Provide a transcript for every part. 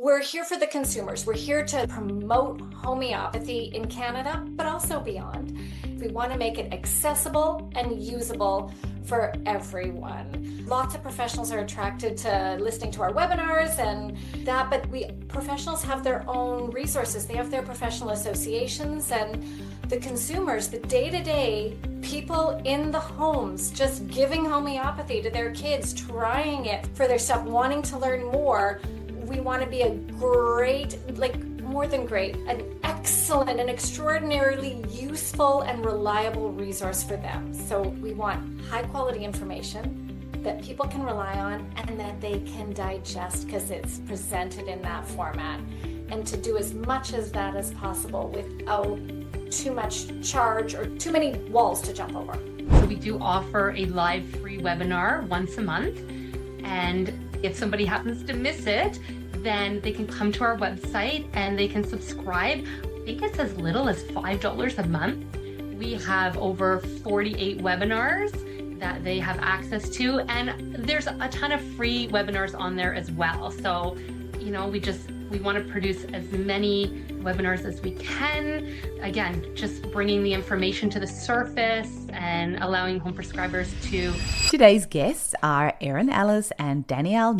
We're here for the consumers. We're here to promote homeopathy in Canada, but also beyond. We want to make it accessible and usable for everyone. Lots of professionals are attracted to listening to our webinars and that, but professionals have their own resources. They have their professional associations, and the consumers, the day-to-day people in the homes, just giving homeopathy to their kids, trying it for their stuff, wanting to learn more. We want to be a great, more than great, an excellent, an extraordinarily useful and reliable resource for them. So we want high quality information that people can rely on and that they can digest because it's presented in that format, and to do as much as that as possible without too much charge or too many walls to jump over. So we do offer a live free webinar once a month, and if somebody happens to miss it, then they can come to our website and they can subscribe. I think it's as little as $5 a month. We have over 48 webinars that they have access to, and there's a ton of free webinars on there as well. So, we want to produce as many webinars as we can. Again, just bringing the information to the surface and allowing home prescribers to. Today's guests are Erin Ellis and Danielle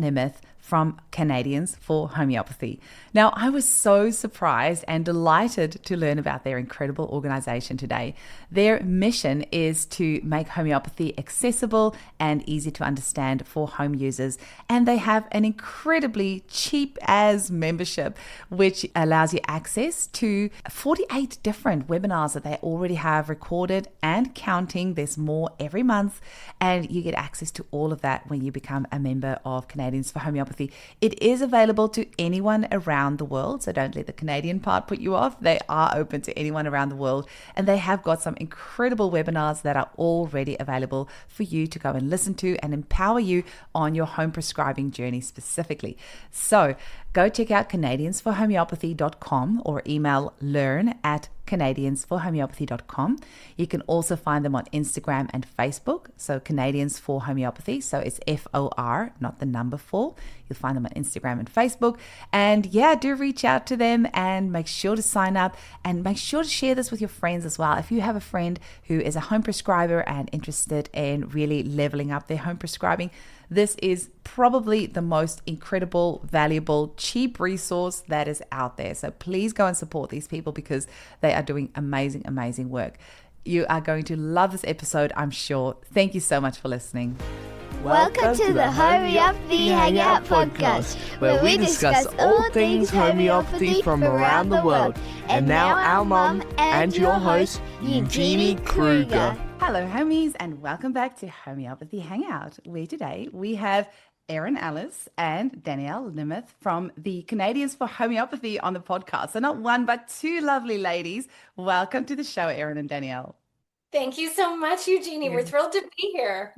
from Canadians for Homeopathy. Now, I was so surprised and delighted to learn about their incredible organization today. Their mission is to make homeopathy accessible and easy to understand for home users. And they have an incredibly cheap as membership, which allows you access to 48 different webinars that they already have recorded and counting. There's more every month, and you get access to all of that when you become a member of Canadians for Homeopathy. It is available to anyone around the world, so don't let the Canadian part put you off. They are open to anyone around the world, and they have got some incredible webinars that are already available for you to go and listen to and empower you on your home prescribing journey specifically. So go check out canadiansforhomeopathy.com or email learn@canadiansforhomeopathy.com. You can also find them on Instagram and Facebook. So Canadians for Homeopathy. So it's FOR, not the number 4. You'll find them on Instagram and Facebook. And yeah, do reach out to them and make sure to sign up, and make sure to share this with your friends as well. If you have a friend who is a home prescriber and interested in really leveling up their home prescribing, this is probably the most incredible, valuable, cheap resource that is out there. So please go and support these people because they are doing amazing, amazing work. You are going to love this episode, I'm sure. Thank you so much for listening. Welcome to the Homeopathy Hangout podcast, where we discuss all things homeopathy from around the world. And now our mum and your host, Eugenie Kruger. Hello, homies, and welcome back to Homeopathy Hangout, where today we have Erin Ellis and Danielle Nimeth from the Canadians for Homeopathy on the podcast. So not one, but two lovely ladies. Welcome to the show, Erin and Danielle. Thank you so much, Eugenie. We're thrilled to be here.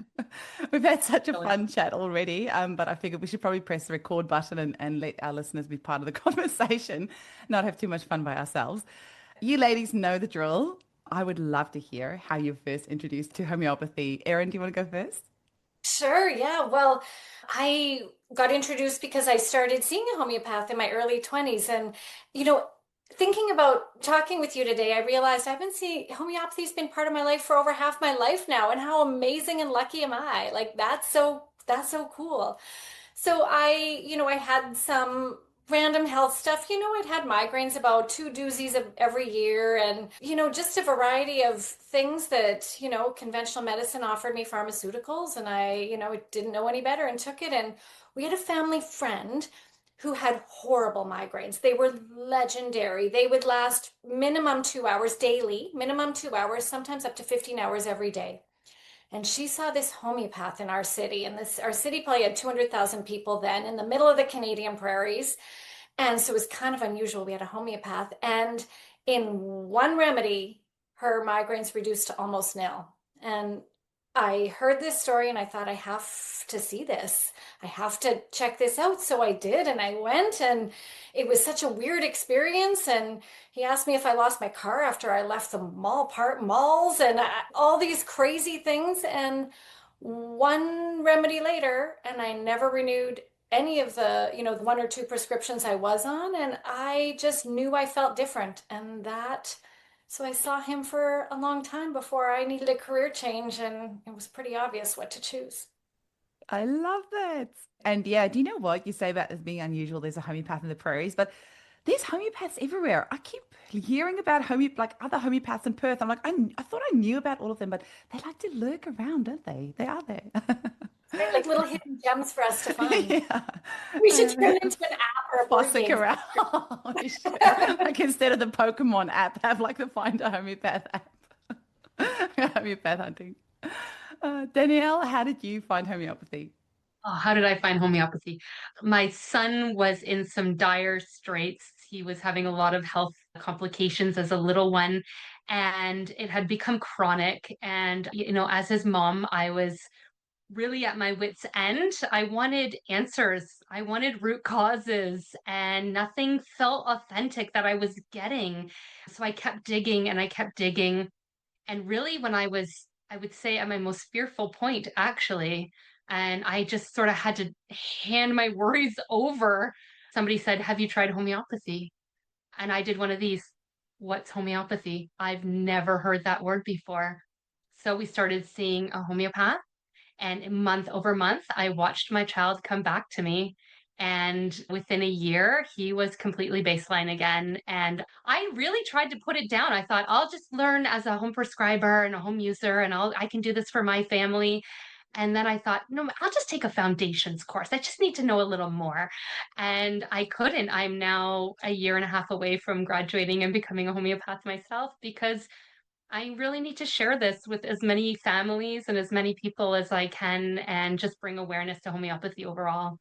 We've had such a fun chat already, but I figured we should probably press the record button and let our listeners be part of the conversation, not have too much fun by ourselves. You ladies know the drill. I would love to hear how you first introduced to homeopathy. Erin, do you want to go first? Sure, yeah. Well, I got introduced because I started seeing a homeopath in my early 20s. And, thinking about talking with you today, I realized homeopathy's been part of my life for over half my life now. And how amazing and lucky am I? That's so cool. So I had some random health stuff. I'd had migraines about 2 doozies of every year, and, just a variety of things that, conventional medicine offered me, pharmaceuticals, and I didn't know any better and took it. And we had a family friend who had horrible migraines. They were legendary. They would last minimum 2 hours daily, sometimes up to 15 hours every day. And she saw this homeopath in our city. And our city probably had 200,000 people then, in the middle of the Canadian prairies. And so it was kind of unusual. We had a homeopath. And in one remedy, her migraines reduced to almost nil. And I heard this story and I thought, I have to see this. I have to check this out. So I did, and I went, and it was such a weird experience. And he asked me if I lost my car after I left the malls and all these crazy things. And one remedy later, and I never renewed any of the, the one or two prescriptions I was on, and I just knew I felt different. So I saw him for a long time before I needed a career change, and it was pretty obvious what to choose. I love that. And yeah, do you know what you say about it being unusual? There's a homeopath in the prairies, but there's homeopaths everywhere. I keep hearing about like other homeopaths in Perth. I'm like, I thought I knew about all of them, but they like to lurk around, don't they? They are there. Right, like little hidden gems for us to find. Yeah. We should turn it into an app or a board Fossick game. around. We should. Like instead of the Pokemon app, have like the Find a Homeopath app. Homeopath hunting. Danielle, how did you find homeopathy? Oh, how did I find homeopathy? My son was in some dire straits. He was having a lot of health complications as a little one, and it had become chronic. And, as his mom, I was really at my wit's end. I wanted answers, I wanted root causes, and nothing felt authentic that I was getting. So I kept digging and I kept digging. And really, when I would say at my most fearful point, actually, and I just sort of had to hand my worries over. Somebody said, "Have you tried homeopathy?" And I did one of these. What's homeopathy? I've never heard that word before. So we started seeing a homeopath, and month over month, I watched my child come back to me. And within a year, he was completely baseline again. And I really tried to put it down. I thought, I'll just learn as a home prescriber and a home user, and I can do this for my family. And then I thought, no, I'll just take a foundations course. I just need to know a little more. And I couldn't. I'm now a year and a half away from graduating and becoming a homeopath myself because I really need to share this with as many families and as many people as I can and just bring awareness to homeopathy overall.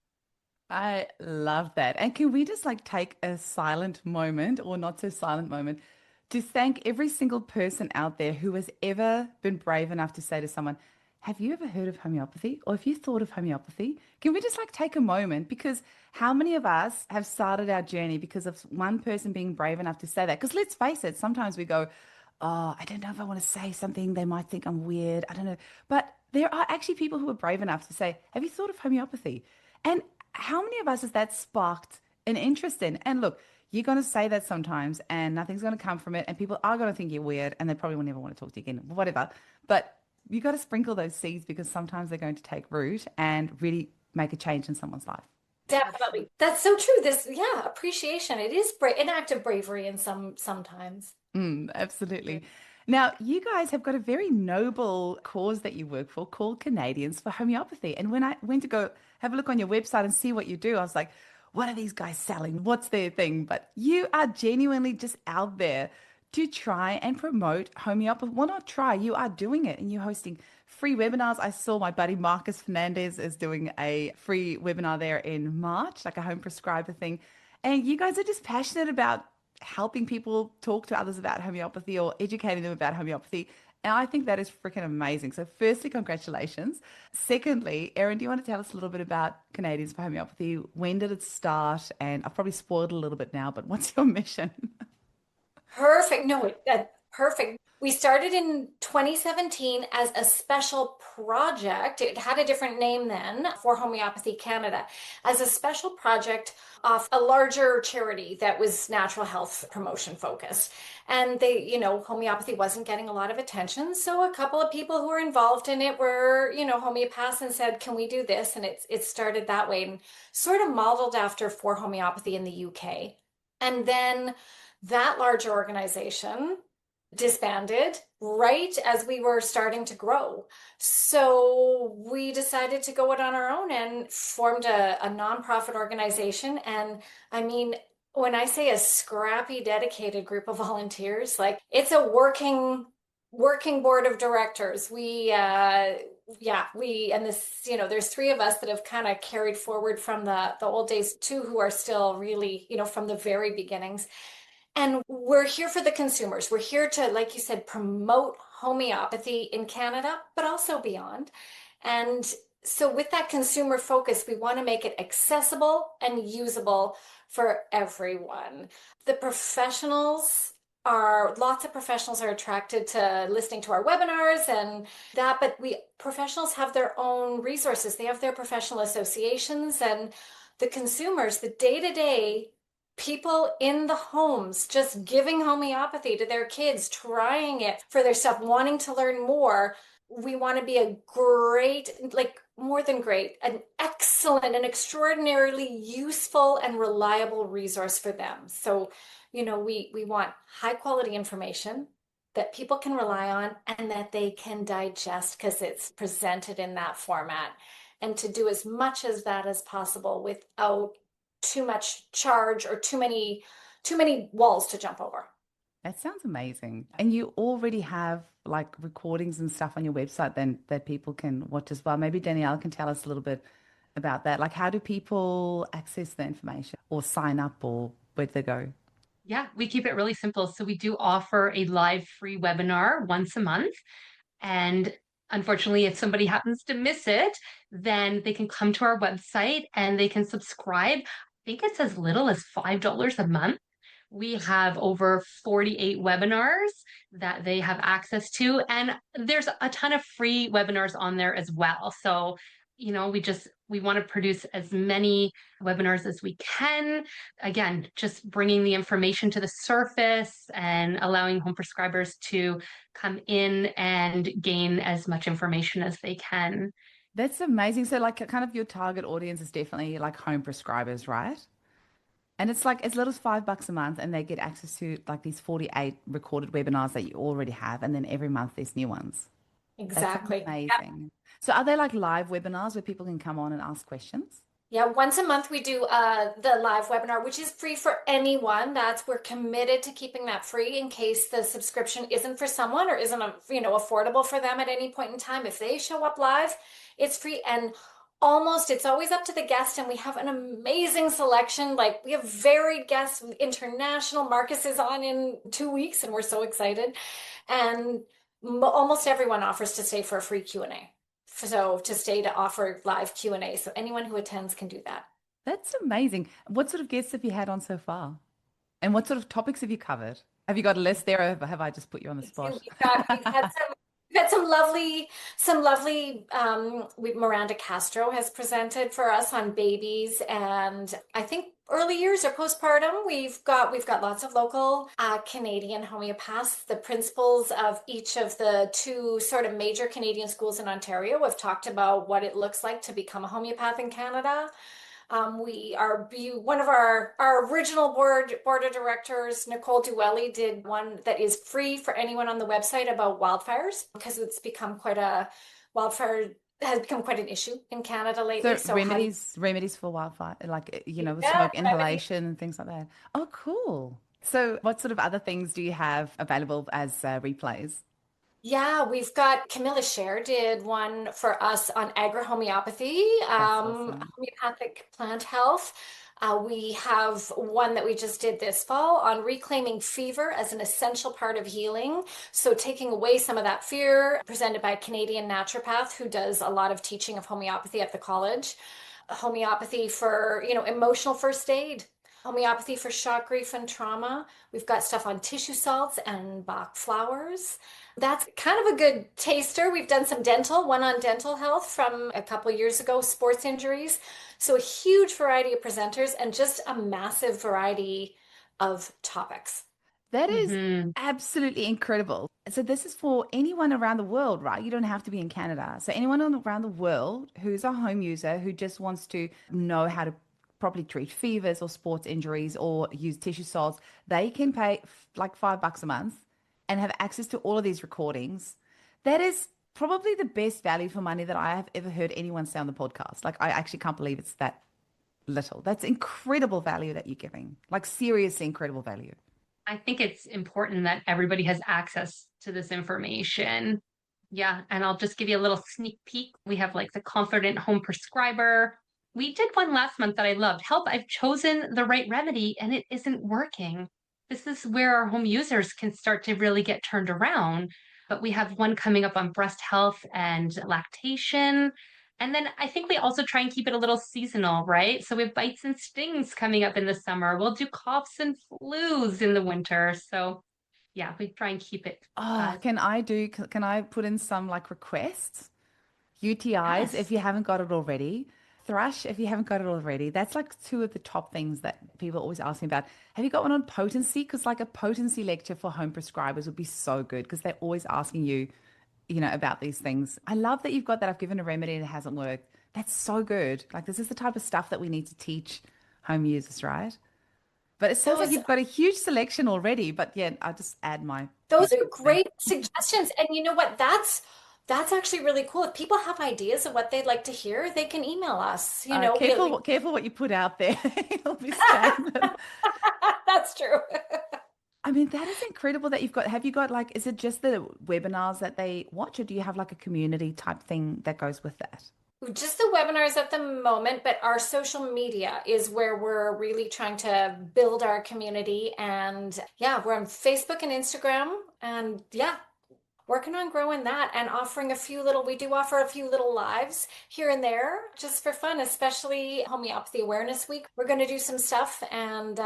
I love that. And can we just like take a silent moment or not so silent moment to thank every single person out there who has ever been brave enough to say to someone, have you ever heard of homeopathy? Or have you thought of homeopathy? Can we just like take a moment? Because how many of us have started our journey because of one person being brave enough to say that? Because let's face it, sometimes we go, oh, I don't know if I want to say something. They might think I'm weird. I don't know. But there are actually people who are brave enough to say, have you thought of homeopathy? And how many of us has that sparked an interest in? And look, you're going to say that sometimes and nothing's going to come from it. And people are going to think you're weird and they probably will never want to talk to you again, whatever. But you got to sprinkle those seeds because sometimes they're going to take root and really make a change in someone's life. Definitely. That's so true. Yeah, appreciation. It is an act of bravery in sometimes. Absolutely. Now, you guys have got a very noble cause that you work for called Canadians for Homeopathy. And when I went to go have a look on your website and see what you do, I was like, what are these guys selling? What's their thing? But you are genuinely just out there to try and promote homeopathy. Well, not try, you are doing it and you're hosting free webinars. I saw my buddy Marcus Fernandez is doing a free webinar there in March, like a home prescriber thing. And you guys are just passionate about helping people talk to others about homeopathy or educating them about homeopathy. And I think that is freaking amazing. So firstly, congratulations. Secondly, Erin, do you want to tell us a little bit about Canadians for Homeopathy? When did it start? And I've probably spoiled a little bit now, but what's your mission? Perfect. No, perfect. We started in 2017 as a special project. It had a different name then for Homeopathy Canada, as a special project off a larger charity that was natural health promotion focused. And homeopathy wasn't getting a lot of attention. So a couple of people who were involved in it were, homeopaths and said, can we do this? And it started that way and sort of modeled after For Homeopathy in the UK. And then that larger organization disbanded right as we were starting to grow. So we decided to go it on our own and formed a nonprofit organization. And I mean, when I say a scrappy, dedicated group of volunteers, like it's a working board of directors. There's three of us that have kind of carried forward from the old days, two who are still really, from the very beginnings. And we're here for the consumers. We're here to, like you said, promote homeopathy in Canada, but also beyond. And so with that consumer focus, we want to make it accessible and usable for everyone. The professionals are lots of professionals are attracted to listening to our webinars and that, but we professionals have their own resources. They have their professional associations and the consumers, the day-to-day people in the homes just giving homeopathy to their kids, trying it for their stuff, wanting to learn more. We want to be a great, like more than great, an excellent, an extraordinarily useful and reliable resource for them. So, we want high quality information that people can rely on and that they can digest because it's presented in that format. And to do as much as that as possible without too much charge or too many walls to jump over. That sounds amazing. And you already have like recordings and stuff on your website then that people can watch as well. Maybe Danielle can tell us a little bit about that. Like, how do people access the information or sign up, or where do they go? Yeah, we keep it really simple. So we do offer a live free webinar once a month. And unfortunately, if somebody happens to miss it, then they can come to our website and they can subscribe. I think it's as little as $5 a month. We have over 48 webinars that they have access to, and there's a ton of free webinars on there as well. So, we want to produce as many webinars as we can. Again, just bringing the information to the surface and allowing home prescribers to come in and gain as much information as they can. That's amazing. So like kind of your target audience is definitely like home prescribers, right? And it's like as little as $5 a month, and they get access to like these 48 recorded webinars that you already have. And then every month there's new ones. That's Exactly. amazing. So are they like live webinars where people can come on and ask questions? Yeah, once a month we do the live webinar, which is free for anyone. We're committed to keeping that free in case the subscription isn't for someone or isn't affordable for them at any point in time. If they show up live, it's free and it's always up to the guest, and we have an amazing selection. Like we have varied guests, international. Marcus is on in 2 weeks, and we're so excited. And almost everyone offers to stay for a free Q&A. So to stay to offer live Q&A. So anyone who attends can do that. That's amazing. What sort of guests have you had on so far? And what sort of topics have you covered? Have you got a list there, or have I just put you on the spot? We've had some lovely Miranda Castro has presented for us on babies, and I think early years or postpartum. We've got lots of local Canadian homeopaths. The principals of each of the two sort of major Canadian schools in Ontario have talked about what it looks like to become a homeopath in Canada. One of our original board of directors, Nicole Duelli, did one that is free for anyone on the website about wildfires because wildfire has become quite an issue in Canada lately. So remedies for wildfire, like, with smoke inhalation and things like that. Oh, cool. So what sort of other things do you have available as replays? Yeah, we've got Camilla Scher did one for us on agri-homeopathy, That's awesome. homeopathic plant health. We have one that we just did this fall on reclaiming fever as an essential part of healing. So taking away some of that fear, presented by a Canadian naturopath who does a lot of teaching of homeopathy at the college. Homeopathy for, emotional first aid. Homeopathy for shock, grief, and trauma. We've got stuff on tissue salts and Bach flowers. That's kind of a good taster. We've done some one on dental health from a couple years ago, sports injuries. So a huge variety of presenters and just a massive variety of topics. That is absolutely incredible. So this is for anyone around the world, right? You don't have to be in Canada. So anyone around the world who's a home user who just wants to know how to properly treat fevers or sports injuries or use tissue salts, they can pay like $5 a month and have access to all of these recordings. That is probably the best value for money that I have ever heard anyone say on the podcast. Like, I actually can't believe it's that little. That's incredible value that you're giving, like seriously incredible value. I think it's important that everybody has access to this information. Yeah, and I'll just give you a little sneak peek. We have like the Confident Home Prescriber. We did one last month that I loved. Help, I've chosen the right remedy and it isn't working. This is where our home users can start to really get turned around. But we have one coming up on breast health and lactation. And then I think we also try and keep it a little seasonal, right? So we have bites and stings coming up in the summer. We'll do coughs and flus in the winter. So Yeah, we try and keep it. Oh, can I put in some like requests? UTIs, if Yes. you haven't got it already. Thrush, if you haven't got it already. That's like two of the top things that people always ask me about. Have you got one on potency? Because like a potency lecture for home prescribers would be so good because they're always asking you, about these things. I love that you've got that. I've given a remedy and it hasn't worked. That's so good. Like this is the type of stuff that we need to teach home users, right? But it sounds like Those you've got a huge selection already. But yeah, I'll just add my those are 2 cents there. great suggestions. And you know what? That's actually really cool. If people have ideas of what they'd like to hear, they can email us. Careful, careful what you put out there. You'll be spam. That's true. I mean, that is incredible that you've got. Have you got like, is it just the webinars that they watch, or do you have like a community type thing that goes with that? Just the webinars at the moment, but our social media is where we're really trying to build our community. And yeah, we're on Facebook and Instagram. And yeah, working on growing that and offering we do offer a few little lives here and there just for fun, especially Homeopathy Awareness Week. We're going to do some stuff, and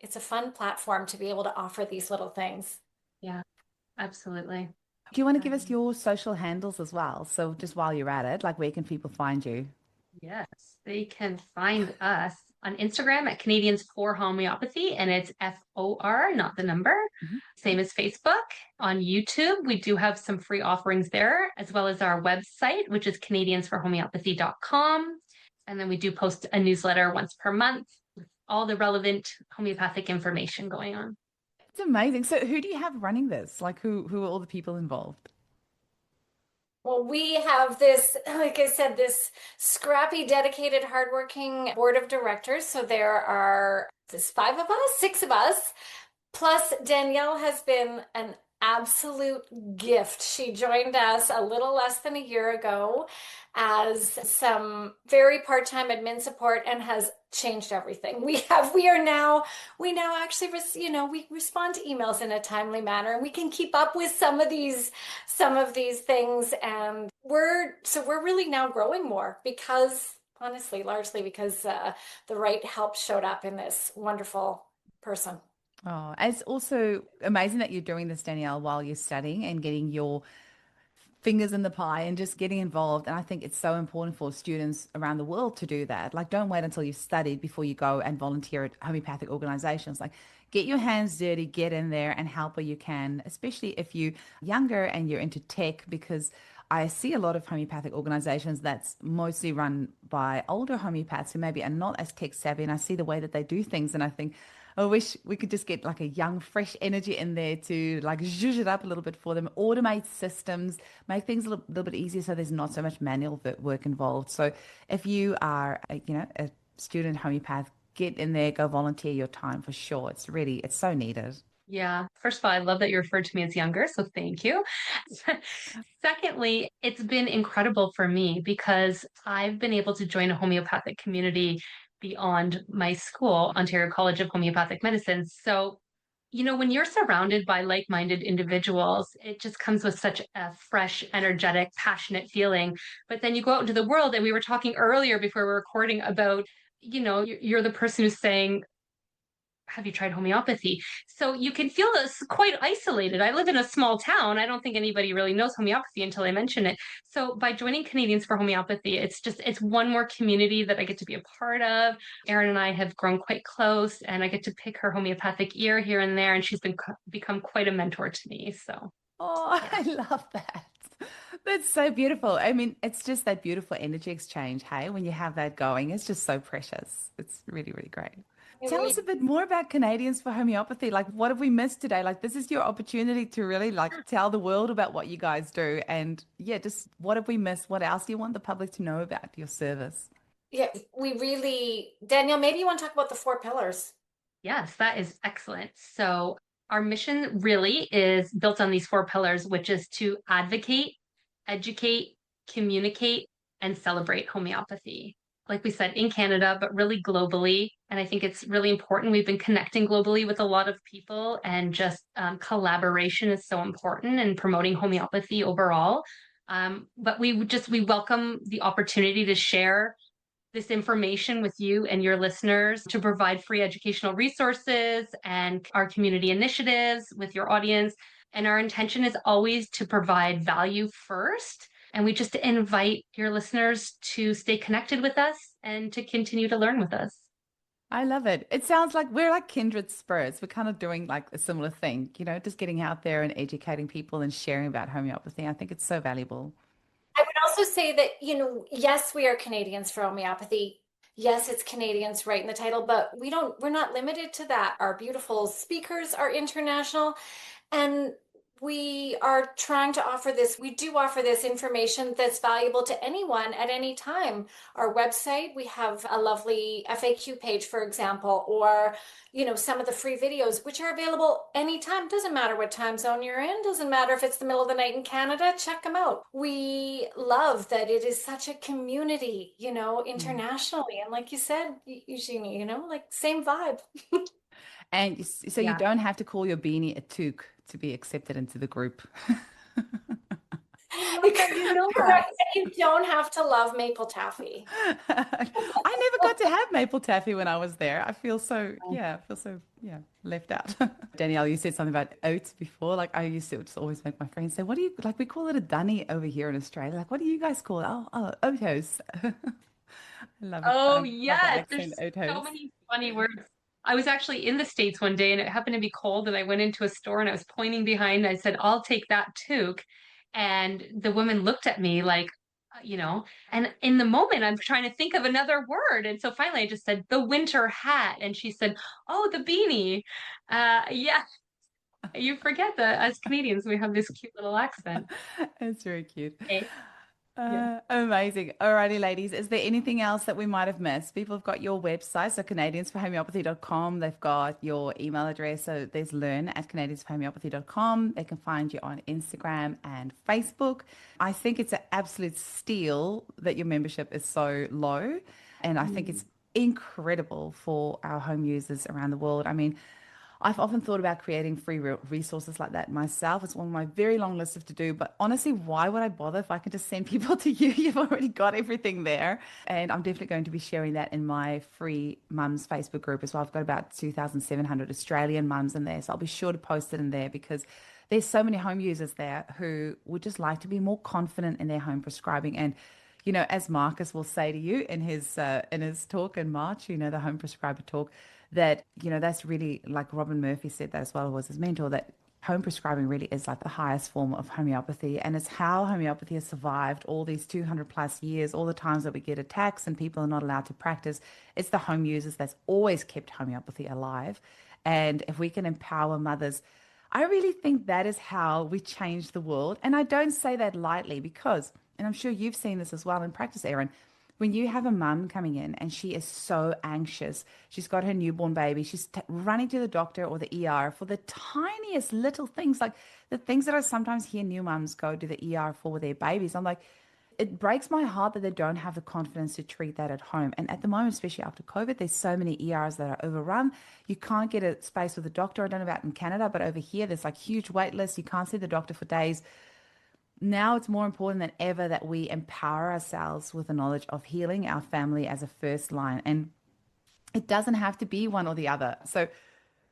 it's a fun platform to be able to offer these little things. Yeah, absolutely. Do you want to give us your social handles as well? So just while you're at it, like where can people find you? Yes, they can find us on Instagram at Canadians for Homeopathy, and it's FOR, not the number. Mhm. Same as Facebook. On YouTube, we do have some free offerings there, as well as our website, which is canadiansforhomeopathy.com. And then we do post a newsletter once per month with all the relevant homeopathic information going on. It's amazing. So who do you have running this? Like who are all the people involved? Well, we have this, like I said, this scrappy, dedicated, hardworking board of directors. So there's 5 of us, 6 of us. Plus, Danielle has been an absolute gift. She joined us a little less than a year ago as some very part-time admin support and has changed everything. We now actually, we respond to emails in a timely manner, and we can keep up with some of these things. And we're really now growing more because, honestly, largely because the right help showed up in this wonderful person. Oh, it's also amazing that you're doing this, Danielle, while you're studying and getting your fingers in the pie and just getting involved. And I think it's so important for students around the world to do that. Like, don't wait until you've studied before you go and volunteer at homeopathic organizations. Like, get your hands dirty, get in there and help where you can, especially if you're younger and you're into tech, because I see a lot of homeopathic organizations that's mostly run by older homeopaths who maybe are not as tech savvy. And I see the way that they do things, and I think, I wish we could just get like a young, fresh energy in there to like zhuzh it up a little bit for them, automate systems, make things a little bit easier so there's not so much manual work involved. So if you are, a student homeopath, get in there, go volunteer your time for sure. It's so needed. Yeah. First of all, I love that you referred to me as younger, so thank you. Secondly, it's been incredible for me because I've been able to join a homeopathic community beyond my school, Ontario College of Homeopathic Medicine. So, when you're surrounded by like-minded individuals, it just comes with such a fresh, energetic, passionate feeling. But then you go out into the world, and we were talking earlier before we were recording about, you're the person who's saying, have you tried homeopathy? So you can feel this quite isolated. I live in a small town. I don't think anybody really knows homeopathy until I mention it. So by joining Canadians for Homeopathy, it's one more community that I get to be a part of. Erin and I have grown quite close, and I get to pick her homeopathic ear here and there, and she's become quite a mentor to me. So Oh, yeah. I love that. That's so beautiful. I mean, it's just that beautiful energy exchange, hey, when you have that going, it's just so precious. It's really, really great. Tell us a bit more about Canadians for Homeopathy. Like, what have we missed today? Like, this is your opportunity to really like tell the world about what you guys do. And yeah, just what have we missed? What else do you want the public to know about your service? Yeah, Danielle, maybe you want to talk about the 4 pillars. Yes, that is excellent. So our mission really is built on these 4 pillars, which is to advocate, educate, communicate, and celebrate homeopathy. Like we said, in Canada, but really globally. And I think it's really important. We've been connecting globally with a lot of people, and just collaboration is so important in promoting homeopathy overall. But we welcome the opportunity to share this information with you and your listeners to provide free educational resources and our community initiatives with your audience. And our intention is always to provide value first. And we just invite your listeners to stay connected with us and to continue to learn with us. I love it. It sounds like we're like kindred spirits. We're kind of doing like a similar thing, just getting out there and educating people and sharing about homeopathy. I think it's so valuable. I would also say that, yes, we are Canadians for homeopathy. Yes, it's Canadians right in the title, but we're not limited to that. Our beautiful speakers are international. And we are trying to offer this. We do offer this information that's valuable to anyone at any time. Our website, we have a lovely FAQ page, for example, or, some of the free videos, which are available anytime. Doesn't matter what time zone you're in. Doesn't matter if it's the middle of the night in Canada. Check them out. We love that it is such a community, Mm. internationally. And like you said, Eugenie, like same vibe. And so you Yeah. don't have to call your beanie a toque to be accepted into the group. I love that you know that. You don't have to love maple taffy. I never got to have maple taffy when I was there. I feel so left out. Danielle, you said something about oats before. Like I used to just always make my friends say, "What do you like?" We call it a dunny over here in Australia. Like, what do you guys call it? Oh, oatos. I love it. Oh, I love the yes. accent, There's so oatos. many funny words. I was actually in the States one day and it happened to be cold, and I went into a store and I was pointing behind. I said, I'll take that toque. And the woman looked at me like, and in the moment I'm trying to think of another word. And so finally I just said, the winter hat. And she said, oh, the beanie. Yeah, you forget that as Canadians, we have this cute little accent. It's very cute. Okay. Yeah. Amazing. Alrighty, ladies. Is there anything else that we might have missed? People have got your website, so canadiansforhomeopathy.com. They've got your email address. So there's learn@canadiansforhomeopathy.com. They can find you on Instagram and Facebook. I think it's an absolute steal that your membership is so low. And I think Mm. it's incredible for our home users around the world. I mean, I've often thought about creating free resources like that myself. It's one of my very long lists of to do. But honestly, why would I bother if I can just send people to you? You've already got everything there. And I'm definitely going to be sharing that in my free mums Facebook group as well. I've got about 2,700 Australian mums in there. So I'll be sure to post it in there because there's so many home users there who would just like to be more confident in their home prescribing. And as Marcus will say to you in his talk in March, the home prescriber talk, that that's really like Robin Murphy said that as well, was his mentor, that home prescribing really is like the highest form of homeopathy, and it's how homeopathy has survived all these 200 plus years, all the times that we get attacks and people are not allowed to practice. It's the home users that's always kept homeopathy alive. And if we can empower mothers, I really think that is how we change the world. And I don't say that lightly because, and I'm sure you've seen this as well in practice, Erin, when you have a mum coming in and she is so anxious, she's got her newborn baby, she's running to the doctor or the ER for the tiniest little things, like the things that I sometimes hear new mums go to the ER for their babies. I'm like, it breaks my heart that they don't have the confidence to treat that at home. And at the moment, especially after COVID, there's so many ERs that are overrun. You can't get a space with a doctor. I don't know about in Canada, but over here, there's like huge wait lists. You can't see the doctor for days. Now it's more important than ever that we empower ourselves with the knowledge of healing our family as a first line. And it doesn't have to be one or the other. So,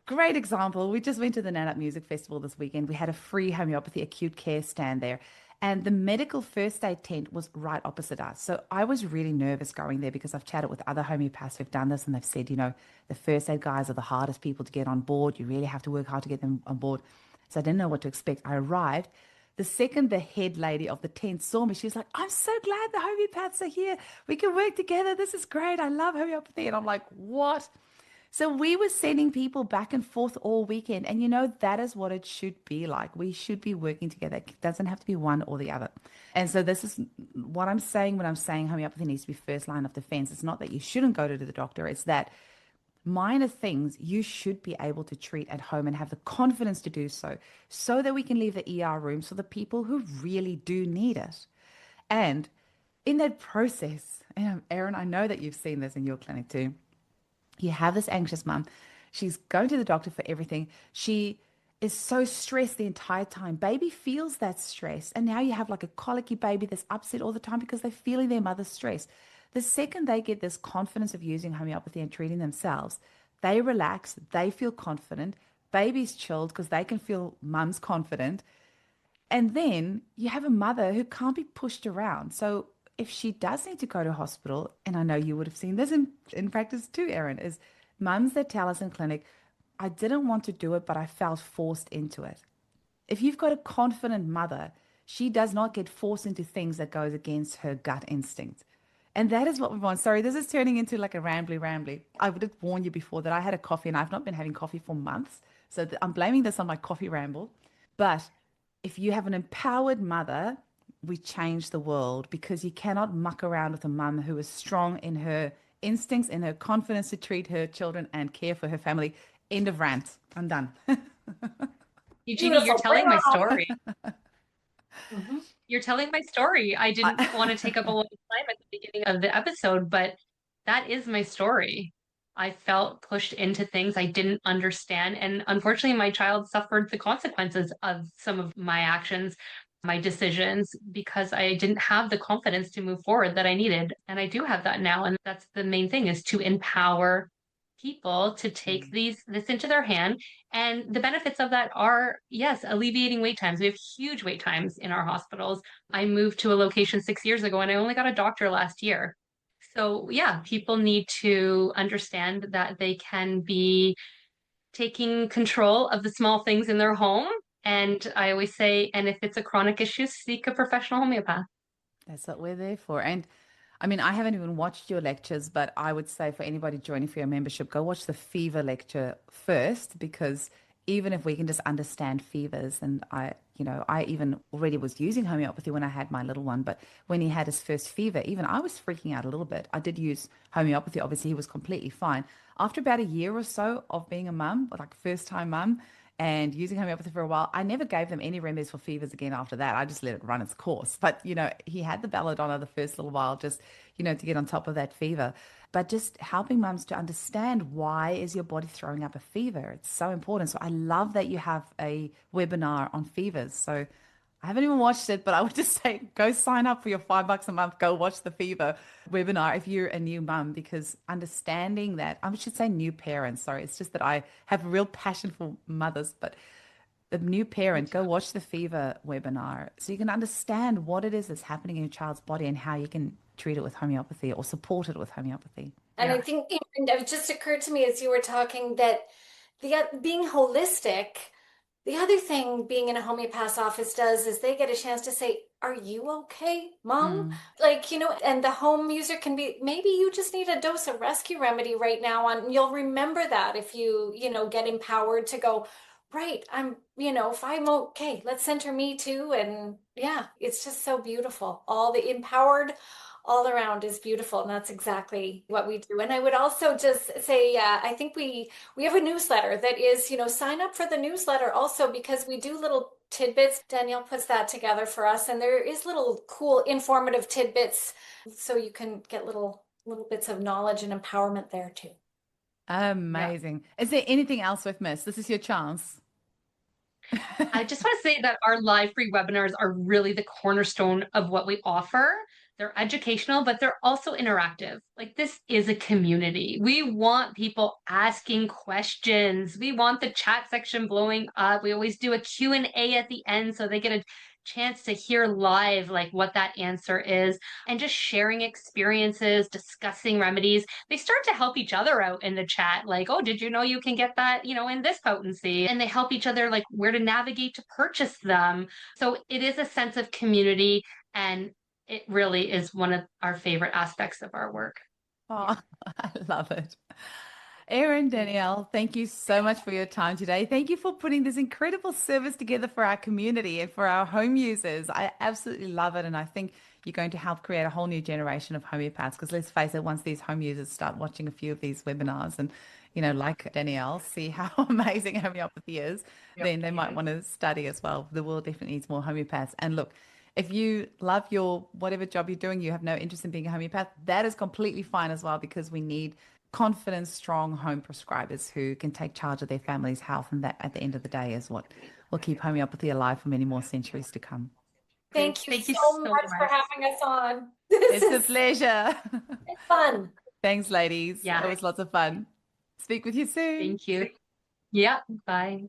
great example. We just went to the Nanup Music Festival this weekend. We had a free homeopathy acute care stand there. And the medical first aid tent was right opposite us. So I was really nervous going there because I've chatted with other homeopaths who've done this and they've said, the first aid guys are the hardest people to get on board. You really have to work hard to get them on board. So I didn't know what to expect. I arrived. The second the head lady of the tent saw me, she was like, I'm so glad the homeopaths are here. We can work together. This is great. I love homeopathy. And I'm like, what? So we were sending people back and forth all weekend. And that is what it should be like. We should be working together. It doesn't have to be one or the other. And so this is what I'm saying when I'm saying homeopathy needs to be first line of defense. It's not that you shouldn't go to the doctor. It's that minor things you should be able to treat at home and have the confidence to do so, so that we can leave the ER rooms for the people who really do need it. And in that process, and Erin, I know that you've seen this in your clinic too. You have this anxious mum. She's going to the doctor for everything. She is so stressed the entire time. Baby feels that stress. And now you have like a colicky baby that's upset all the time because they're feeling their mother's stress. the second they get this confidence of using homeopathy and treating themselves, they relax, they feel confident, baby's chilled because they can feel mum's confident. And then you have a mother who can't be pushed around. So if she does need to go to hospital, and I know you would have seen this in practice too, Erin, is mums that tell us in clinic, I didn't want to do it, but I felt forced into it. If you've got a confident mother, she does not get forced into things that goes against her gut instinct. And that is what we want. Sorry, this is turning into like a rambly. I would have warned you before that I had a coffee and I've not been having coffee for months. So I'm blaming this on my coffee ramble. But if you have an empowered mother, we change the world because you cannot muck around with a mum who is strong in her instincts, in her confidence to treat her children and care for her family. End of rant. I'm done. Eugenie, you're Beautiful. Bring telling it my on. story. Mhm. You're telling my story. I didn't want to take up a lot of time at the beginning of the episode, but that is my story. I felt pushed into things I didn't understand. And unfortunately, my child suffered the consequences of some of my actions, my decisions, because I didn't have the confidence to move forward that I needed. And I do have that now. And that's the main thing, is to empower people to take this into their hand. And the benefits of that are, yes, alleviating wait times. We have huge wait times in our hospitals. I moved to a location 6 years ago and I only got a doctor last year. So, yeah, people need to understand that they can be taking control of the small things in their home. And I always say, and if it's a chronic issue, seek a professional homeopath. That's what we're there for. And I mean, I haven't even watched your lectures, but I would say for anybody joining for your membership, go watch the fever lecture first, because even if we can just understand fevers, and I even already was using homeopathy when I had my little one, but when he had his first fever, even I was freaking out a little bit. I did use homeopathy. Obviously, he was completely fine. After about a year or so of being a mum, like first time mum, and using homeopathy for a while, I never gave them any remedies for fevers again after that. I just let it run its course. But, he had the belladonna the first little while just, to get on top of that fever. But just helping mums to understand, why is your body throwing up a fever? It's so important. So I love that you have a webinar on fevers. So I haven't even watched it, but I would just say go sign up for your $5 a month. Go watch the fever webinar if you're a new mum, because understanding that, I should say new parents. Sorry, it's just that I have a real passion for mothers, but the new parent, go watch the fever webinar so you can understand what it is that's happening in your child's body and how you can treat it with homeopathy or support it with homeopathy. And I think and it just occurred to me as you were talking that being holistic, the other thing being in a homeopath's office does is they get a chance to say, are you okay, mom? Mm. Like, and the home user can be, maybe you just need a dose of rescue remedy right now. And you'll remember that if you get empowered to go, right, if I'm okay, let's center me too. And yeah, it's just so beautiful. All the empowered all around is beautiful. And that's exactly what we do. And I would also just say, I think we have a newsletter that is, sign up for the newsletter also, because we do little tidbits. Danielle puts that together for us, and there is little cool informative tidbits, so you can get little bits of knowledge and empowerment there too. Amazing. Is there anything else we've missed? This is your chance. I just want to say that our live free webinars are really the cornerstone of what we offer. They're educational, but they're also interactive. Like, this is a community. We want people asking questions. We want the chat section blowing up. We always do a Q&A at the end so they get a chance to hear live like what that answer is, and just sharing experiences, discussing remedies. They start to help each other out in the chat, like, oh, did you know you can get that, in this potency? And they help each other like where to navigate to purchase them. So it is a sense of community, and it really is one of our favorite aspects of our work. Oh, I love it. Erin, Danielle, thank you so much for your time today. Thank you for putting this incredible service together for our community and for our home users. I absolutely love it. And I think you're going to help create a whole new generation of homeopaths, because let's face it, once these home users start watching a few of these webinars and, like Danielle, see how amazing homeopathy is, then they might want to study as well. The world definitely needs more homeopaths. And look, if you love your whatever job you're doing, you have no interest in being a homeopath, that is completely fine as well, because we need confident, strong home prescribers who can take charge of their family's health. And that, at the end of the day, is what will keep homeopathy alive for many more centuries to come. Thank you Thank you so so much for much. having us on. This It's a is pleasure. fun. Thanks, ladies. Yeah. It was lots of fun. Speak with you soon. Thank you. Yeah. Bye.